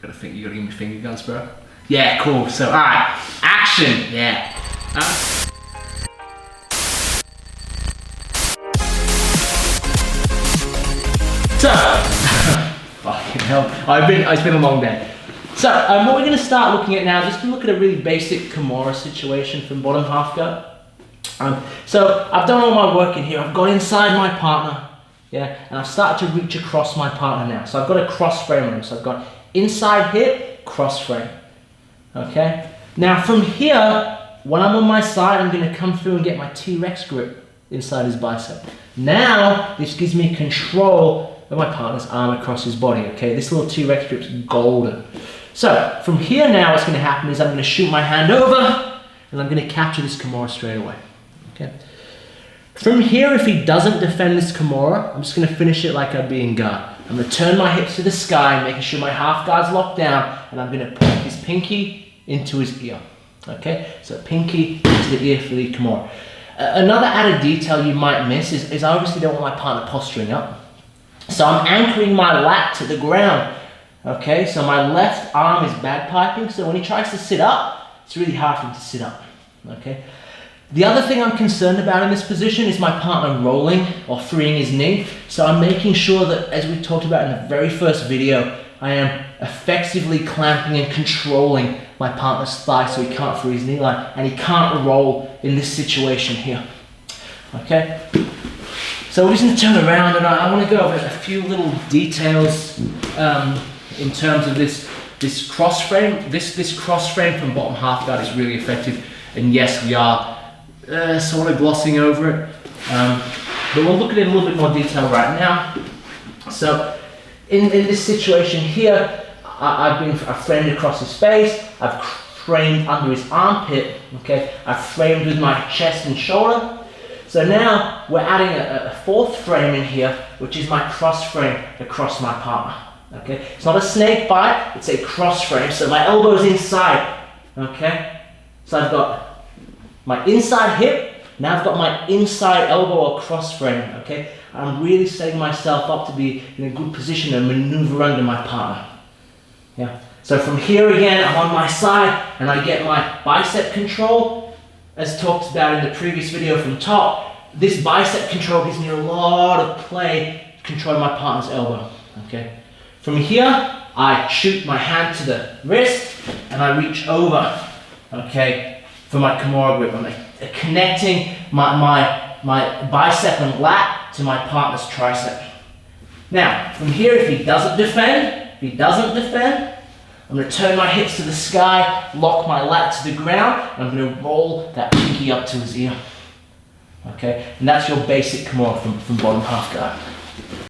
You gotta give me finger guns, bro. Yeah, cool. So, alright, action. Yeah. So, fucking hell. It's been a long day. So, what we're gonna start looking at now, just to look at a really basic Kimura situation from bottom half guard. So, I've done all my work in here. I've got inside my partner, yeah, and I've started to reach across my partner now. So, I've got a cross frame on him. So, I've got inside hip, cross frame. Okay? Now, from here, when I'm on my side, I'm gonna come through and get my T-Rex grip inside his bicep. Now, this gives me control of my partner's arm across his body, okay? This little T-Rex grip's golden. So, from here now, what's gonna happen is I'm gonna shoot my hand over, and I'm gonna capture this Kimura straight away, okay? From here, if he doesn't defend this Kimura, I'm just gonna finish it like I'd be in guard. I'm gonna turn my hips to the sky, making sure my half guard's locked down, and I'm gonna put his pinky into his ear, okay? So pinky into the ear for the Kimura. Another added detail you might miss is I obviously don't want my partner posturing up. So I'm anchoring my lat to the ground, okay? So my left arm is bagpiping, so when he tries to sit up, it's really hard for him to sit up, okay? The other thing I'm concerned about in this position is my partner rolling or freeing his knee. So I'm making sure that, as we talked about in the very first video, I am effectively clamping and controlling my partner's thigh so he can't free his knee line and he can't roll in this situation here, okay? So we're just going to turn around and I want to go over a few little details in terms of this cross frame. This cross frame from bottom half guard is really effective, and yes, we are sort of glossing over it, but we'll look at it in a little bit more detail right now. So in this situation here, I've framed across his face, I've framed under his armpit, okay? I've framed with my chest and shoulder. So now we're adding a fourth frame in here, which is my cross frame across my partner, okay? It's not a snake bite, it's a cross frame, so my elbow's inside, okay? So I've got my inside hip, now I've got my inside elbow or cross frame, okay? I'm really setting myself up to be in a good position to maneuver under my partner, yeah? So from here again, I'm on my side and I get my bicep control. As talked about in the previous video from top, this bicep control gives me a lot of play to control my partner's elbow, okay? From here, I shoot my hand to the wrist and I reach over, okay, for my Kimura grip. I'm connecting my bicep and lat to my partner's tricep. Now, from here, if he doesn't defend, I'm going to turn my hips to the sky, lock my lat to the ground, and I'm going to roll that pinky up to his ear. Okay? And that's your basic Kimura from bottom half guard.